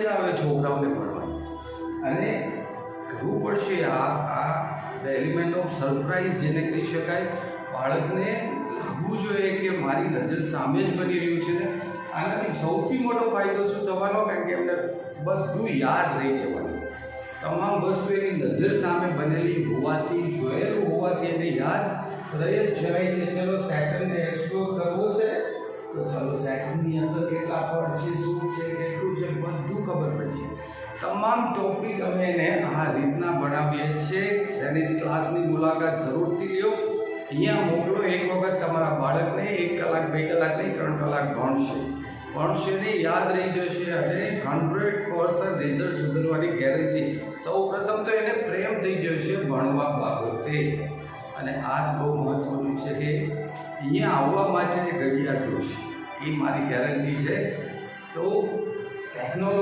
મજા આવે છોકરાઓને ભણવાની. અને કરવું પડશે આ ધ એલિમેન્ટ ઓફ સરપ્રાઇઝ જેને કહી શકાય. બાળકને લાગવું જોઈએ કે મારી નજર સામે જ બની રહ્યું છે ને. આનાથી સૌથી મોટો ફાયદો શું થવાનો? કારણ કે એમને બધું યાદ રહી જવાનું. તમામ વસ્તુ એની નજર સામે બનેલી હોવાથી, જોયેલું હોવાથી એને યાદ રહી જ જાય કે ચલો સેટરને એક્સપ્લોર કરવો છે તો ચલો સેટરની અંદર કેટલા પડ છે, શું છે, કેટલું છે, બધું ખબર પડશે. તમામ ટોપિક અમે એને આ રીતના ભણાવીએ છીએ. જેની ક્લાસની મુલાકાત જરૂરથી લ્યો. અહીંયા મોકલો એક વખત તમારા બાળકને 1 કલાક 2 કલાક નહીં 3 કલાક ભણશે ને યાદ રહી જશે અને 100% રિઝલ્ટ સુધરવાની ગેરંટી. સૌ પ્રથમ તો એને પ્રેમ થઈ જશે ભણવા બાબતે. અને આ બહુ મહત્વનું છે કે અહીંયા આવવા માટે ઘડિયાળ જોશે, એ મારી ગેરંટી છે. તો ટેકનોલોજી